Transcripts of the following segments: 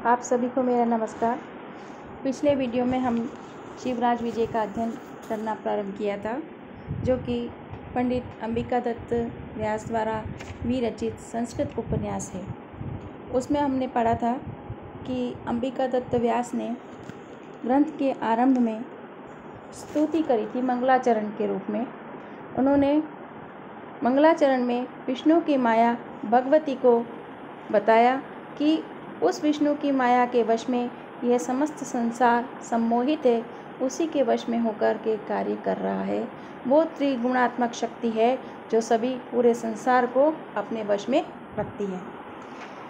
आप सभी को मेरा नमस्कार। पिछले वीडियो में हम शिवराज विजय का अध्ययन करना प्रारंभ किया था, जो कि पंडित अंबिका दत्त व्यास द्वारा विरचित संस्कृत उपन्यास है। उसमें हमने पढ़ा था कि अंबिका दत्त व्यास ने ग्रंथ के आरंभ में स्तुति करी थी मंगलाचरण के रूप में। उन्होंने मंगलाचरण में विष्णु की माया भगवती को बताया कि उस विष्णु की माया के वश में यह समस्त संसार सम्मोहित है, उसी के वश में होकर के कार्य कर रहा है। वो त्रिगुणात्मक शक्ति है जो सभी पूरे संसार को अपने वश में रखती है।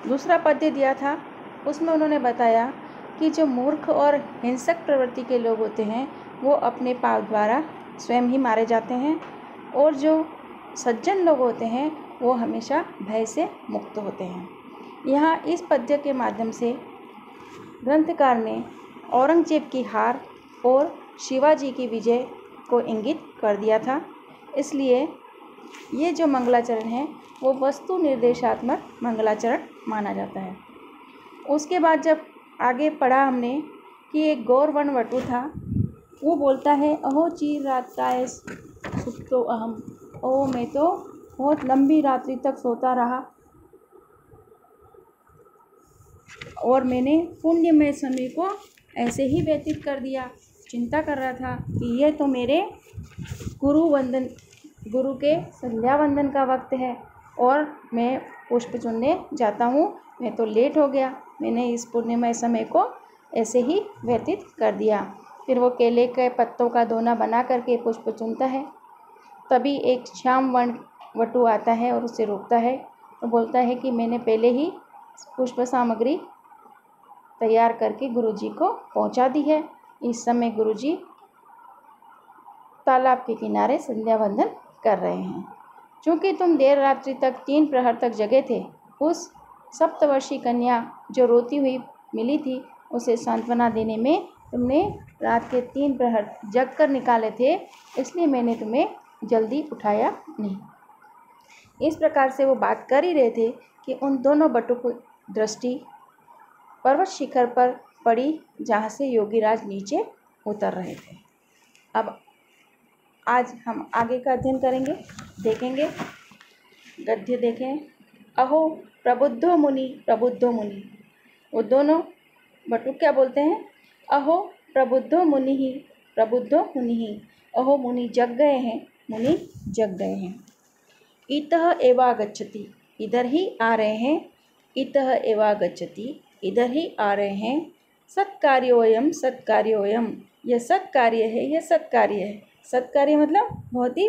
दूसरा पद्य दिया था, उसमें उन्होंने बताया कि जो मूर्ख और हिंसक प्रवृत्ति के लोग होते हैं वो अपने पाप द्वारा स्वयं ही मारे जाते हैं, और जो सज्जन लोग होते हैं वो हमेशा भय से मुक्त होते हैं। यहाँ इस पद्य के माध्यम से ग्रंथकार ने औरंगजेब की हार और शिवाजी की विजय को इंगित कर दिया था। इसलिए ये जो मंगलाचरण है वो वस्तु निर्देशात्मक मंगलाचरण माना जाता है। उसके बाद जब आगे पढ़ा हमने कि एक गौरवन वटु था, वो बोलता है, अहो चीर रात्काय सुप्तो अहम। ओ मैं तो बहुत लंबी रात्रि तक सोता रहा और मैंने पुण्यमय समय को ऐसे ही व्यतीत कर दिया। चिंता कर रहा था कि यह तो मेरे गुरु के संध्या वंदन का वक्त है और मैं पुष्प चुनने जाता हूँ। मैं तो लेट हो गया, मैंने इस पुण्यमय समय को ऐसे ही व्यतीत कर दिया। फिर वो केले के पत्तों का दोना बना करके पुष्प चुनता है। तभी एक श्याम वर्ण वटु आता है और उसे रोकता है और बोलता है कि मैंने पहले ही पुष्प सामग्री तैयार करके गुरुजी को पहुंचा दी है। इस समय गुरुजी तालाब के किनारे संध्या वंदन कर रहे हैं। चूँकि तुम देर रात्रि तक 3 प्रहर तक जगे थे, उस सप्तवर्षीय कन्या जो रोती हुई मिली थी उसे सांत्वना देने में तुमने रात के 3 प्रहर जग कर निकाले थे, इसलिए मैंने तुम्हें जल्दी उठाया नहीं। इस प्रकार से वो बात कर ही रहे थे कि उन दोनों बटों की दृष्टि पर्वत शिखर पर पड़ी, जहाँ से योगीराज नीचे उतर रहे थे। अब आज हम आगे का अध्ययन करेंगे, देखेंगे। गद्य देखें। अहो प्रबुद्धो मुनि प्रबुद्धो मुनि। वो दोनों बटु क्या बोलते हैं? अहो प्रबुद्धो मुनि ही प्रबुद्धो मुनि ही। अहो मुनि जग गए हैं, मुनि जग गए हैं। इतः एवा गच्छति, इधर ही आ रहे हैं। इतः एवा गच्छति, इधर ही आ रहे हैं। सत्कार्योयम सत्कार्योयम, यह सत्कार्य है, यह सत्कार्य है। सत्कार्य मतलब बहुत ही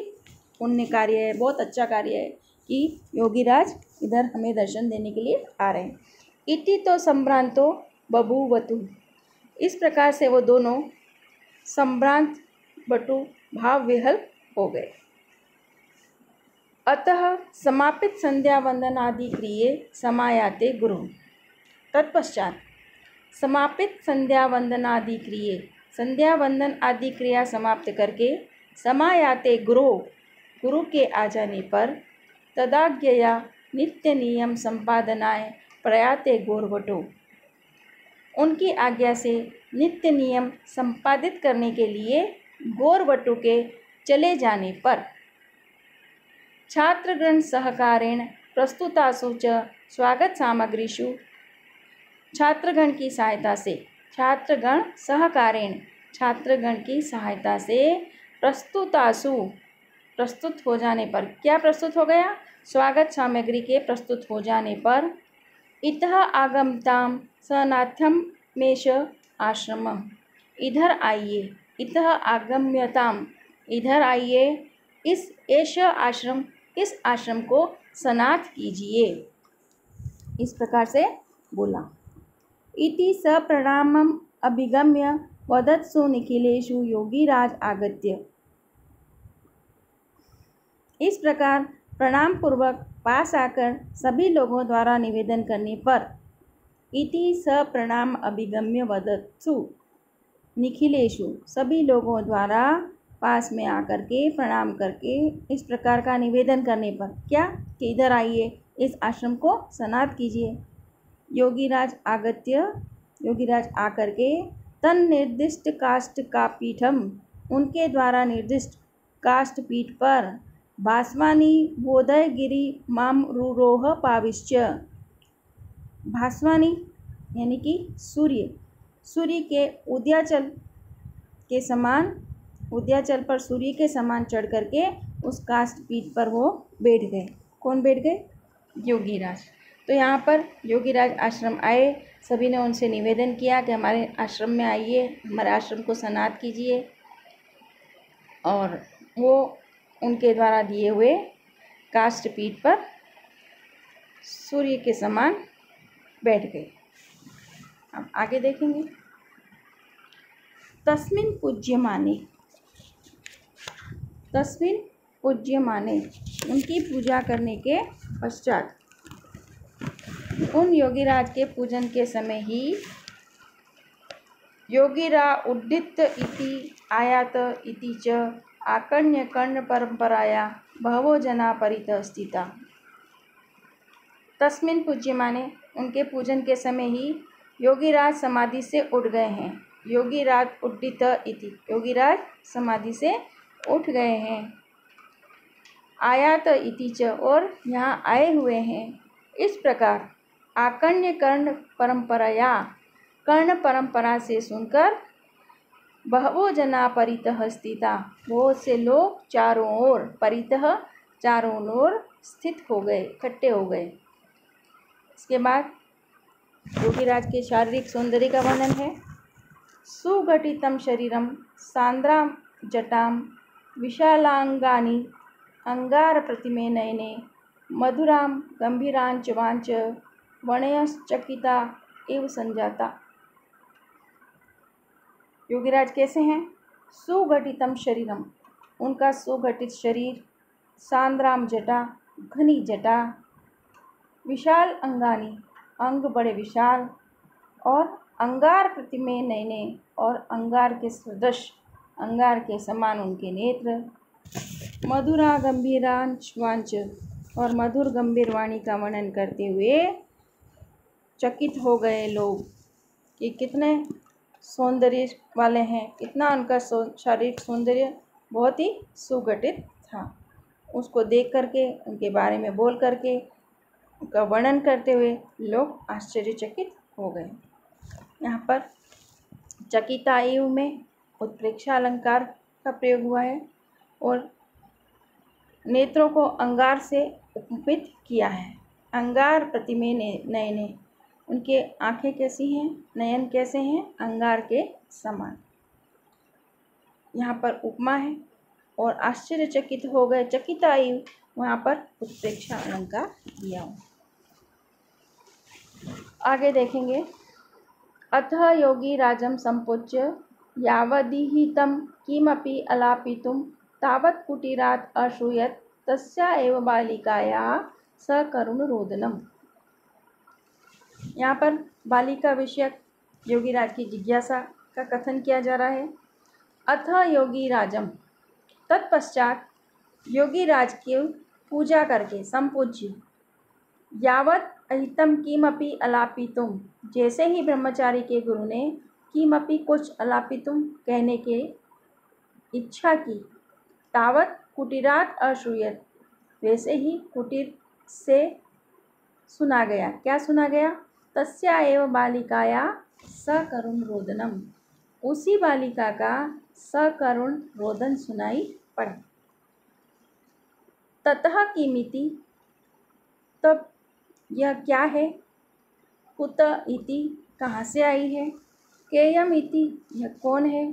पुण्य कार्य है, बहुत अच्छा कार्य है कि योगीराज इधर हमें दर्शन देने के लिए आ रहे हैं। इति तो संभ्रांतो बभूवतु, इस प्रकार से वो दोनों संभ्रांत बटु भाव विहल हो गए। अतः समापित संध्या वंदन आदि क्रिये समायाते गुरु। तत्पश्चात समापित संध्या वंदन आदि क्रिये, संध्या वंदन आदि क्रिया समाप्त करके समायाते गुरु के आ जाने पर तदाज्ञया नित्य नियम संपादनाय प्रयाते गौरवटो, उनकी आज्ञा से नित्य नियम संपादित करने के लिए गौरवटु के चले जाने पर छात्रगण सहकारेण प्रस्तुतासु च स्वागत सामग्रीषु, छात्रगण की सहायता से, छात्रगण सहकारेण, छात्रगण की सहायता से प्रस्तुतासु, प्रस्तुत हो जाने पर, क्या प्रस्तुत हो गया? स्वागत सामग्री के प्रस्तुत हो जाने पर इतः आगमताम सनाथम मेष आश्रम, इधर आइए। इतः आगम्यताम, इधर आइए। इस एष आश्रम, इस आश्रम को सनाथ कीजिए। इस प्रकार से बोला। इति स प्रणामम अभिगम्य वदत्सु निखिलेषु योगीराज आगत्य, इस प्रकार प्रणाम पूर्वक पास आकर सभी लोगों द्वारा निवेदन करने पर, इति स प्रणाम अभिगम्य वदत्सु निखिलेषु, सभी लोगों द्वारा पास में आकर के प्रणाम करके इस प्रकार का निवेदन करने पर, क्या कि इधर आइए, इस आश्रम को सनाथ कीजिए। योगीराज आगत्य योगीराज आकर के तन निर्दिष्ट काष्ठ का पीठम, उनके द्वारा निर्दिष्ट काष्ठ पीठ पर भास्वानी बोधय गिरि मामरुरोह पाविश्च, भास्वानी यानी कि सूर्य के उदयाचल पर सूर्य के समान चढ़ करके उस काष्ठ पीठ पर वो बैठ गए। कौन बैठ गए? योगीराज। तो यहाँ पर योगीराज आश्रम आए, सभी ने उनसे निवेदन किया कि हमारे आश्रम में आइए, हमारे आश्रम को सनात कीजिए, और वो उनके द्वारा दिए हुए काष्ठ पीठ पर सूर्य के समान बैठ गए। अब आगे देखेंगे। तस्मिन् पूज्यमाने, उनकी पूजा करने के पश्चात, उन योगीराज के पूजन के समय ही योगीरा उड्डित इति आयात इति च आकर्ण्य कर्ण परंपराया बहवो जना परितः स्थिता। तस्मिन् पूज्यमाने, उनके पूजन के समय ही योगीराज समाधि से उठ गए हैं। योगीराज उड्डित इति, योगीराज समाधि से उठ गए हैं। आयात इति च, और यहाँ आए हुए हैं। इस प्रकार आकर्ण्य कर्ण परंपराया, कर्ण परंपरा से सुनकर बहवो जना परितः स्थिता, बहुत से लोग चारों ओर, परितः चारों ओर स्थित हो गए, इकट्ठे हो गए। इसके बाद योगीराज के शारीरिक सौंदर्य का वर्णन है। सुगठितम शरीरम सांद्राम जटाम विशालांगानि अंगार प्रतिमे नयने मधुराम गंभीरांच वांच वणयश्चकिता एव संजाता। योगीराज कैसे हैं? सुगठितम शरीरम, उनका सुगठित शरीर, सांद्राम जटा, घनी जटा, विशाल अंगानी, अंग बड़े विशाल, और अंगार प्रतिमे नयने, और अंगार के सदृश, अंगार के समान उनके नेत्र, मधुरा गंभीरांच वांच, और मधुर गंभीर वाणी का वर्णन करते हुए चकित हो गए लोग कि कितने सौंदर्य वाले हैं, कितना उनका शारीरिक सौंदर्य बहुत ही सुगठित था। उसको देख करके, उनके बारे में बोल करके, उनका वर्णन करते हुए लोग आश्चर्यचकित हो गए। यहाँ पर चकिता एव में उत्प्रेक्षा अलंकार का प्रयोग हुआ है, और नेत्रों को अंगार से उपमित किया है। अंगार प्रतिमे नयने, उनके आंखें कैसी हैं, नयन कैसे हैं? अंगार के समान। यहाँ पर उपमा है, और आश्चर्यचकित हो गए, चकिता एव, वहाँ पर उत्प्रेक्षा अलंकार दिया हुआ। आगे देखेंगे। अतः योगी राजम संपूज्य यावदीहितं किमपि अलापितुं तावत् कुटीरात् अश्रूयत तस्या एव बालिकायाः सकरुण रोदनम। यहाँ पर बालिका विषयक योगीराज की जिज्ञासा का कथन किया जा रहा है। अतः योगी राजम, तत्पश्चात योगीराज की पूजा करके, संपूज्य, यावत अहितम किमपि अलापितुम, जैसे ही ब्रह्मचारी के गुरु ने किमपि कुछ अलापितुम कहने के इच्छा की, तावत कुटीरात अश्रूयत, वैसे ही कुटीर से सुना गया। क्या सुना गया? तस्या एव बालिकाया सकरुण रोदनम, उसी बालिका का सकरुण रोदन सुनाई पड़ा। ततः किमिति, तब यह क्या है? कुत इति, कहाँ से आई है? केयम इति, यह कौन है?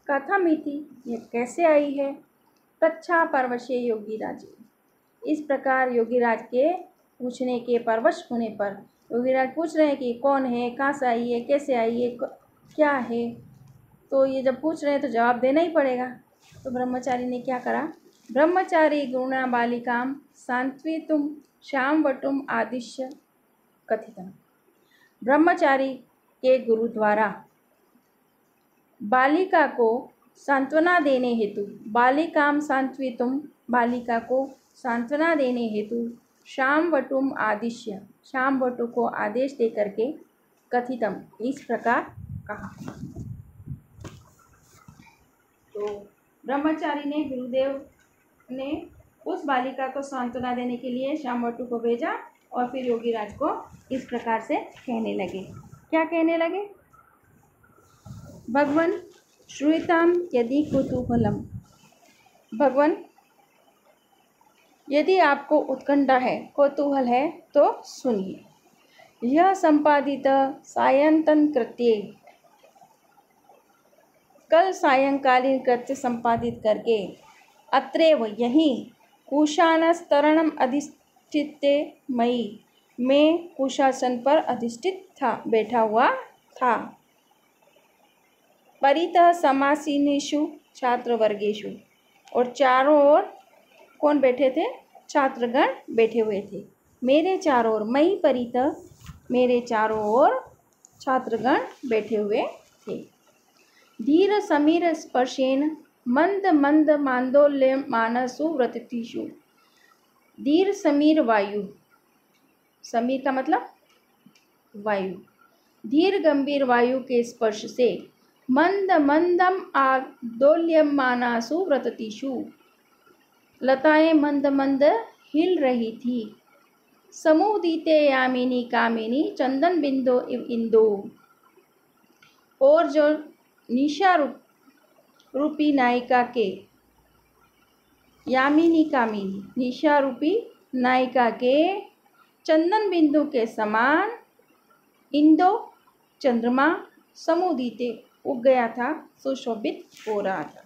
कथम इति, यह कैसे आई है? प्रच्छा परवशे योगीराज, इस प्रकार योगीराज के पूछने के परवश होने पर, योगीराज पूछ रहे हैं कि कौन है, कहाँ से आई है, कैसे आई है, क्या है। तो ये जब पूछ रहे हैं तो जवाब देना ही पड़ेगा। तो ब्रह्मचारी ने क्या करा? ब्रह्मचारी गुणा बालिकाम सांत्वयितुं श्यामवटुम आदिश्य कथितम्। ब्रह्मचारी के गुरु द्वारा बालिका को सांत्वना देने हेतु, बालिकाम सांत्वयितुम, बालिका को सांत्वना देने हेतु श्यामवटुम आदिश्य, श्यामवटु को आदेश दे करके कथितम, इस प्रकार कहा। तो ब्रह्मचारी ने, गुरुदेव ने उस बालिका को सांत्वना देने के लिए श्यामवटू को भेजा और फिर योगीराज को इस प्रकार से कहने लगे। क्या कहने लगे? भगवन श्रूयताम यदि कुतूहलम। भगवन, यदि आपको उत्कंठा है, कौतूहल है तो सुनिए। यह संपादित सायंतन कृत्य, कल सायंकालीन कृत्य संपादित करके, अत्रैव यहीं कुशानस्तरणम अधिष्ठिते मई, मैं कुशासन पर अधिष्ठित था, बैठा हुआ था। परितः समासीनेषु छात्रवर्गेषु, और चारों ओर कौन बैठे थे? छात्रगण बैठे हुए थे। मेरे चारों ओर, मई परितः, मेरे चारों ओर छात्रगण बैठे हुए थे। धीर समीर स्पर्शेन मंद मंद मांदोल्यमानसु व्रततिषु। धीर समीर वायु, समीर का मतलब वायु, धीर गंभीर वायु के स्पर्श से मंद मंदम आदोल्यमानासु व्रततिषु, लताएं मंद मंद हिल रही थी। समुदीते यामिनी कामिनी चंदन बिंदो इव इंदो, और जो निशा रूपी नायिका के, यामिनी कामिनी, निशा रूपी नायिका के चंदन बिंदु के समान, इंदो चंद्रमा, समुदीते उग गया था, सुशोभित हो रहा था।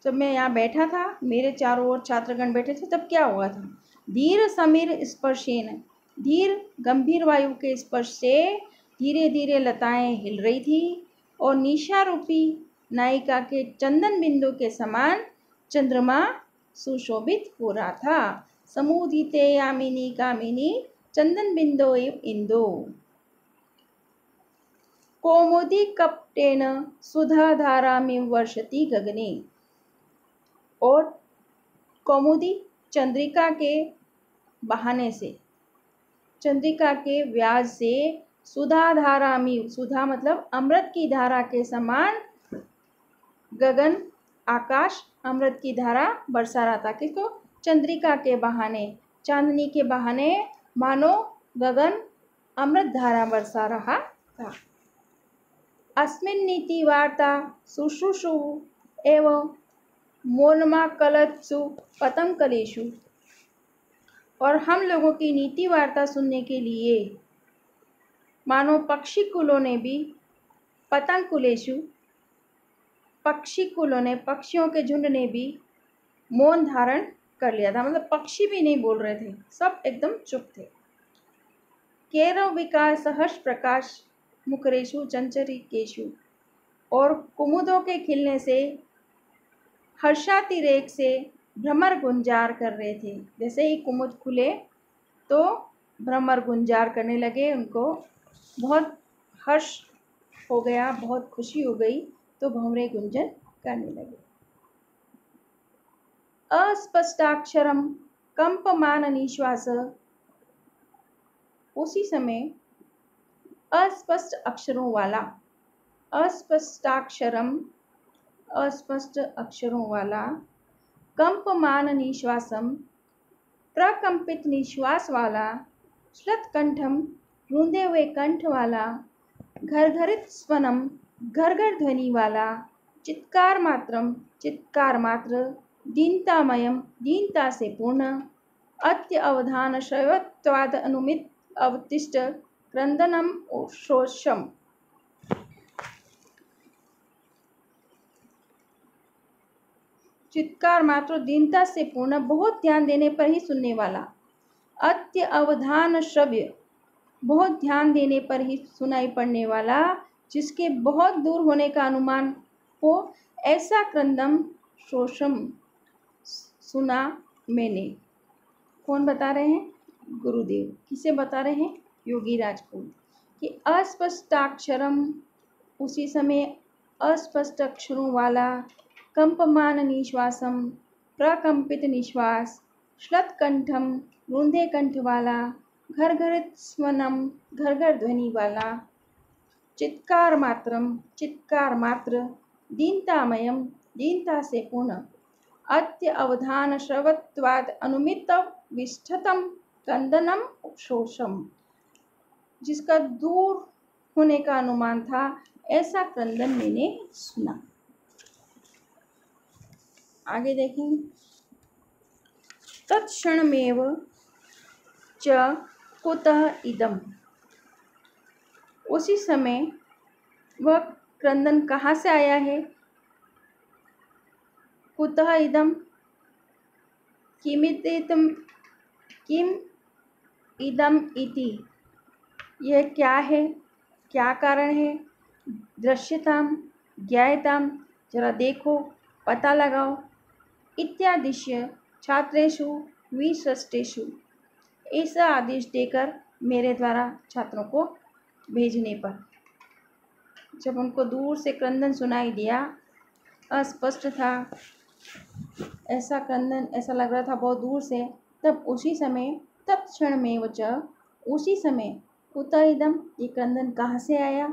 जब मैं यहाँ बैठा था, मेरे चारों ओर छात्रगण बैठे थे, तब क्या हुआ था? धीर समीर स्पर्शेन, धीर गंभीर वायु के स्पर्श से धीरे धीरे लताएं हिल रही थी, और निशा रूपी नायिका के चंदन बिंदु के समान चंद्रमा सुशोभित हो रहा था। समुदिते यामिनी कामिनी चंदन बिंदो इव इंदो, कौमुदी कपटेन सुधाधारामिव वर्षति गगने, और कौमुदी चंद्रिका के बहाने से, चंद्रिका के व्याज से, सुधाधारामिव, सुधा मतलब अमृत की धारा के समान, गगन आकाश अमृत की धारा बरसा रहा था। किसको? चंद्रिका के बहाने, चांदनी के बहाने, मानो गगन अमृत धारा बरसा रहा था। अस्मिन् नीति वार्ता शुश्रूषु एवं मोन्माकलत्सु पतंगकलेषु, और हम लोगों की नीति वार्ता सुनने के लिए मानो पक्षी कुलों ने भी, पतंग कुलेषु, पक्षी कुलों ने, पक्षियों के झुंड ने भी मौन धारण कर लिया था। मतलब पक्षी भी नहीं बोल रहे थे, सब एकदम चुप थे। केरव विकास हर्ष प्रकाश मुकरेशु चंचरिकेशु, और कुमुदों के खिलने से, हर्षातिरेक से भ्रमर गुंजार कर रहे थे। जैसे ही कुमुद खुले तो भ्रमर गुंजार करने लगे, उनको बहुत हर्ष हो गया, बहुत खुशी हो गई, तो भंवरे गुंजन करने लगे। अस्पष्टाक्षरम कंपमान निश्वास, उसी समय अस्पष्ट अक्षरों वाला, अस्पष्टाक्षरम, अस्पष्ट अक्षरों वाला, कंपमान निश्वासम, प्रकंपित निश्वास वाला, श्लतकंठम, रूंधे हुए कंठ वाला, घरघरित स्वनम, घरघर ध्वनि वाला, चित्कार मात्रम, चित्कार मात्र, दीनतामयम, दीनता से पूर्ण, अत्य अवधान श्रयत्वाद अनुमित अवतिष्ठ क्रंदनम शोषम, चित्कार मात्र, दीनता से पूर्ण, बहुत ध्यान देने पर ही सुनने वाला, अत्य अवधान श्रव्य, बहुत ध्यान देने पर ही सुनाई पड़ने वाला, जिसके बहुत दूर होने का अनुमान हो, ऐसा क्रंदम शोषम सुना मैंने। कौन बता रहे हैं? गुरुदेव। किसे बता रहे हैं? योगीराज को। कि अस्पष्टाक्षरम, उसी समय अस्पष्ट अक्षरों वाला, कंपमान निश्वासम, प्रकंपित निश्वास, श्लतकंठम, रूंधे कंठ वाला, घर घर स्वनम, घर घर ध्वनि वाला, चित्कार मात्र, दीनतामयम, दीनता से पूर्ण, अत्य अवधान श्रवत्वाद अनुमित विष्ठतम कंदनम उपशोषम, जिसका दूर होने का अनुमान था, ऐसा क्रंदन मैंने सुना। आगे देखेंगे। तत्क्षणमेव च कुतः इदम, उसी समय वह क्रंदन कहाँ से आया है। कुतः इदम, किम इदम इति, यह क्या है, क्या कारण है। दृश्यताम, ज्ञायताम, जरा देखो, पता लगाओ। इत्यादिश्य छात्रेषु विसृष्टेषु, ऐसा आदेश देकर मेरे द्वारा छात्रों को भेजने पर, जब उनको दूर से क्रंदन सुनाई दिया, अस्पष्ट था, ऐसा क्रंदन ऐसा लग रहा था बहुत दूर से, तब उसी समय तत्क्षण में वच, उसी समय कुतः इदम, ये क्रंदन कहाँ से आया,